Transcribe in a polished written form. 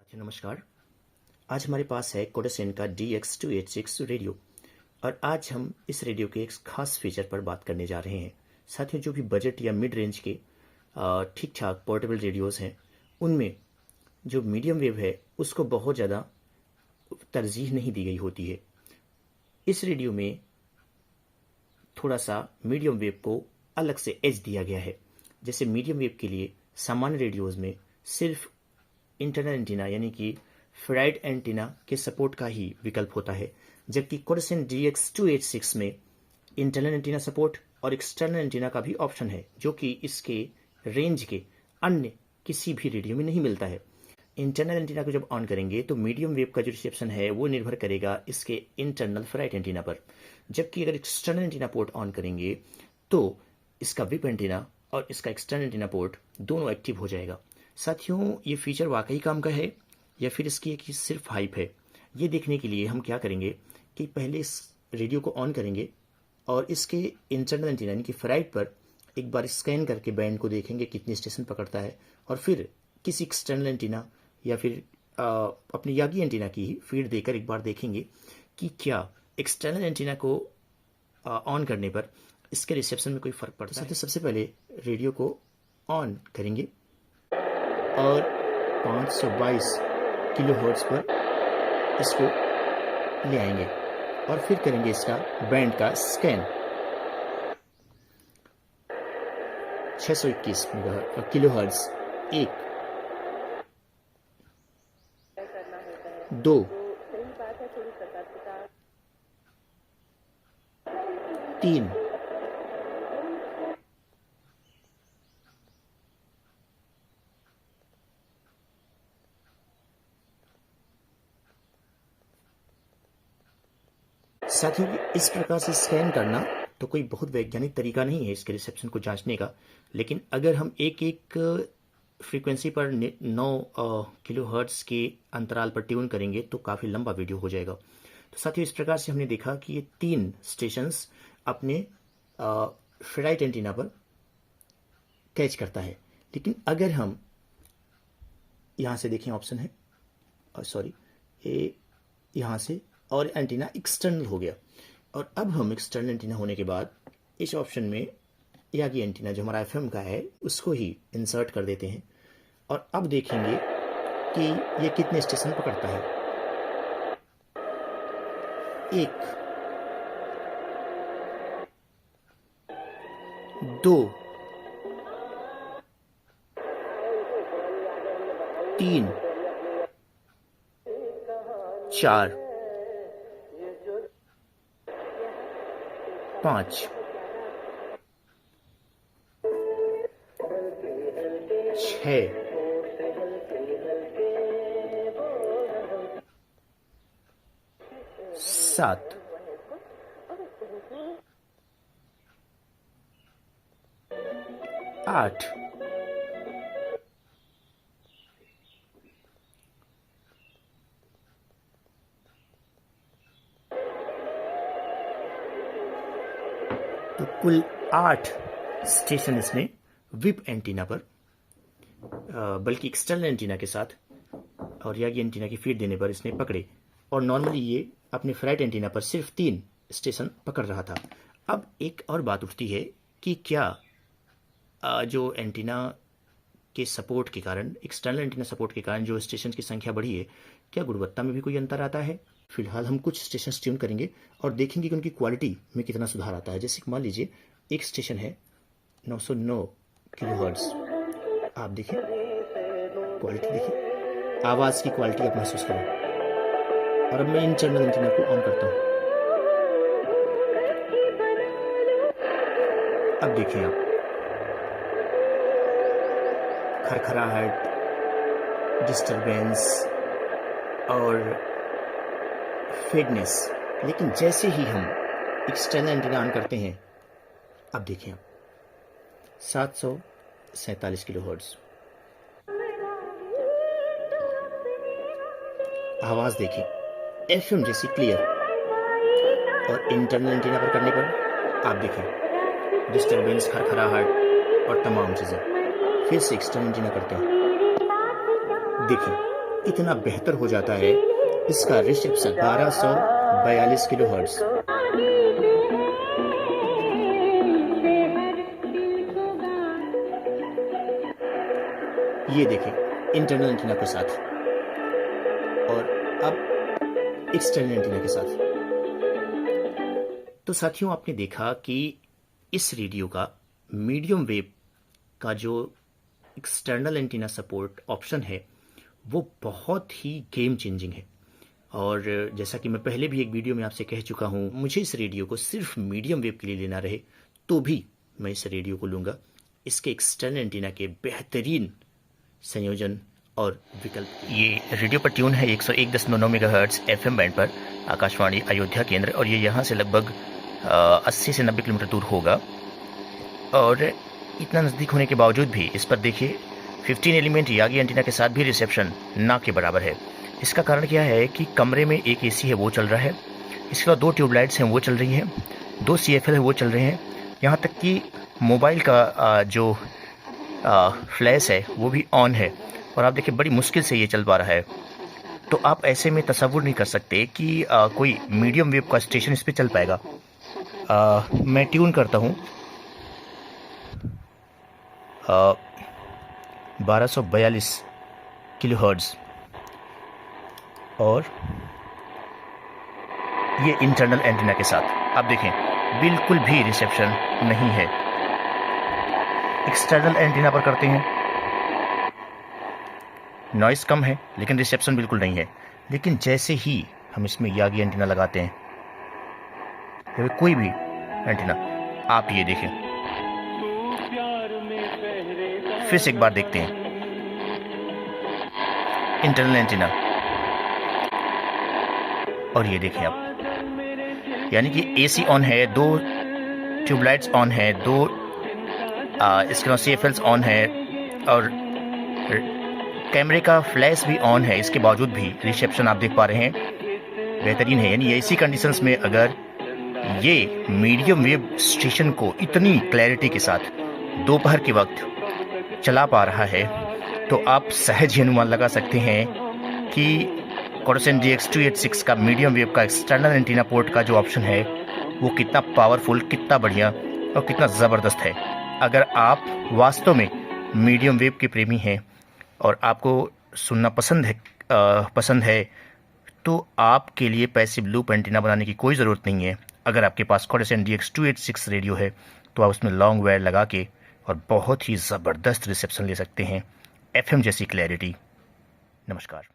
साथियों नमस्कार। आज हमारे पास है कोडासेन का DX286 रेडियो और आज हम इस रेडियो के एक खास फीचर पर बात करने जा रहे हैं। साथियों, जो भी बजट या मिड रेंज के ठीक ठाक पोर्टेबल रेडियोज़ हैं, उनमें जो मीडियम वेव है उसको बहुत ज़्यादा तरजीह नहीं दी गई होती है। इस रेडियो में थोड़ा सा मीडियम वेव को अलग से एज दिया गया है। जैसे मीडियम वेव के लिए सामान्य रेडियोज़ में सिर्फ इंटरनल एंटीना यानी कि फेराइड एंटीना के सपोर्ट का ही विकल्प होता है, जबकि कोडासेन DX286 में इंटरनल एंटीना सपोर्ट और एक्सटर्नल एंटीना का भी ऑप्शन है, जो कि इसके रेंज के अन्य किसी भी रेडियो में नहीं मिलता है। इंटरनल एंटीना को जब ऑन करेंगे तो मीडियम वेव का जो रिसेप्शन है वो निर्भर करेगा इसके इंटरनल फेराइड एंटीना पर, जबकि अगर एक्सटर्नल एंटीना पोर्ट ऑन करेंगे तो इसका विप एंटीना और इसका एक्सटर्नल एंटीना पोर्ट दोनों एक्टिव हो जाएगा। साथियों, ये फीचर वाकई काम का है या फिर इसकी एक सिर्फ हाइप है, ये देखने के लिए हम क्या करेंगे कि पहले इस रेडियो को ऑन करेंगे और इसके इंटरनल एंटीना यानी कि फेराइड पर एक बार स्कैन करके बैंड को देखेंगे कितनी स्टेशन पकड़ता है, और फिर किसी एक्सटर्नल एंटीना या फिर अपनी यागी एंटीना की ही फीड देकर एक बार देखेंगे कि क्या एक्सटर्नल एंटीना को ऑन करने पर इसके रिसेप्शन में कोई फ़र्क पड़ता है। तो सबसे पहले रेडियो को ऑन करेंगे और 522 किलोहर्ट्ज़ पर इसको ले आएंगे और फिर करेंगे इसका बैंड का स्कैन। 621 किलोहर्ट्ज़, 1, 2, 3, साथियों, इस प्रकार से स्कैन करना तो कोई बहुत वैज्ञानिक तरीका नहीं है इसके रिसेप्शन को जांचने का, लेकिन अगर हम एक एक फ्रीक्वेंसी पर 9 किलोहर्ट्ज़ के अंतराल पर ट्यून करेंगे तो काफ़ी लंबा वीडियो हो जाएगा। तो साथियों, इस प्रकार से हमने देखा कि ये 3 स्टेशंस अपने फेराइड एंटीना पर कैच करता है। लेकिन अगर हम यहाँ से देखें, ऑप्शन है ये यहाँ से, और एंटीना एक्सटर्नल हो गया, और अब हम एक्सटर्नल एंटीना होने के बाद इस ऑप्शन में यागी एंटीना जो हमारा FM का है उसको ही इंसर्ट कर देते हैं और अब देखेंगे कि ये कितने स्टेशन पकड़ता है। 1, 2, 3, 4, 5, 6, 7, 8, तो कुल 8 स्टेशन इसने विप एंटीना पर, बल्कि एक्सटर्नल एंटीना के साथ और यागी एंटीना की फीड देने पर इसने पकड़े, और नॉर्मली ये अपने फेराइड एंटीना पर सिर्फ 3 स्टेशन पकड़ रहा था। अब एक और बात उठती है कि क्या जो एंटीना के सपोर्ट के कारण, एक्सटर्नल एंटीना सपोर्ट के कारण जो स्टेशन की संख्या बढ़ी है, क्या गुणवत्ता में भी कोई अंतर आता है? फिलहाल हम कुछ स्टेशन ट्यून करेंगे और देखेंगे कि उनकी क्वालिटी में कितना सुधार आता है। जैसे मान लीजिए एक स्टेशन है 909 किलोहर्ट्ज़, आप देखिए क्वालिटी, देखिए आवाज़ की क्वालिटी आप महसूस करें। और अब मैं इंटरनल एंटीना को ऑन करता हूँ। अब देखिए आप खरखराहट, डिस्टरबेंस और फेडनेस। लेकिन जैसे ही हम एक्सटर्नल एंटीना ऑन करते हैं, अब देखिए आप 747 किलोहर्ट्ज़, आवाज़ देखिए FM जैसी क्लियर, और इंटरनल एंटीना पर करने पर आप देखिए डिस्टरबेंस, खरखराहट और तमाम चीज़ें। फिर से एक्सटर्नल एंटीना करते हैं, देखिए इतना बेहतर हो जाता है इसका रिसेप्शन। 1242 किलोहर्ट्ज़। ये देखें इंटरनल एंटीना के साथ और अब एक्सटर्नल एंटीना के साथ। तो साथियों, आपने देखा कि इस रेडियो का मीडियम वेव का जो एक्सटर्नल एंटीना सपोर्ट ऑप्शन है वो बहुत ही गेम चेंजिंग है। और जैसा कि मैं पहले भी एक वीडियो में आपसे कह चुका हूँ, मुझे इस रेडियो को सिर्फ मीडियम वेव के लिए लेना रहे तो भी मैं इस रेडियो को लूँगा। इसके एक्सटर्नल एंटीना के बेहतरीन संयोजन और विकल्प। ये रेडियो पर ट्यून है 101.9 मेगाहर्ट्ज़ FM बैंड पर, आकाशवाणी अयोध्या केंद्र, और ये यहाँ से लगभग 80 से 90 किलोमीटर दूर होगा। और इतना नज़दीक होने के बावजूद भी इस पर देखिए 15 एलिमेंट यागी एंटीना के साथ भी रिसेप्शन ना के बराबर है। इसका कारण क्या है कि कमरे में एक AC है वो चल रहा है, इसके अलावा 2 ट्यूबलाइट्स हैं वो चल रही हैं, 2 CFL है वो चल रहे हैं, यहाँ तक कि मोबाइल का जो फ्लैश है वो भी ऑन है। और आप देखिए बड़ी मुश्किल से ये चल पा रहा है। तो आप ऐसे में तसव्वुर नहीं कर सकते कि कोई मीडियम वेव का स्टेशन इस पर चल पाएगा। मैं ट्यून करता हूँ 1242 किलोहर्ट्ज़ और ये इंटरनल एंटीना के साथ आप देखें बिल्कुल भी रिसेप्शन नहीं है। एक्सटर्नल एंटीना पर करते हैं, नॉइस कम है लेकिन रिसेप्शन बिल्कुल नहीं है। लेकिन जैसे ही हम इसमें यागी एंटीना लगाते हैं या कोई भी एंटीना, आप ये देखें, फिर से एक बार देखते हैं इंटरनल एंटीना, और ये देखें आप, यानी कि AC ऑन है, 2 ट्यूबलाइट्स ऑन है, 2 इसके CFLs ऑन है और कैमरे का फ्लैश भी ऑन है। इसके बावजूद भी रिसेप्शन आप देख पा रहे हैं बेहतरीन है। यानी ऐसी कंडीशंस में अगर ये मीडियम वेव स्टेशन को इतनी क्लैरिटी के साथ दोपहर के वक्त चला पा रहा है तो आप सहज ही अनुमान लगा सकते हैं कि कोडासेन DX286 का मीडियम वेव का एक्सटर्नल एंटीना पोर्ट का जो ऑप्शन है वो कितना पावरफुल, कितना बढ़िया और कितना ज़बरदस्त है। अगर आप वास्तव में मीडियम वेव के प्रेमी हैं और आपको सुनना पसंद है तो आपके लिए पैसिव लूप एंटीना बनाने की कोई ज़रूरत नहीं है। अगर आपके पास कोडासेन DX286 रेडियो है तो आप उसमें लॉन्ग वायर लगा के और बहुत ही ज़बरदस्त रिसेप्शन ले सकते हैं, FM जैसी क्लैरिटी। नमस्कार।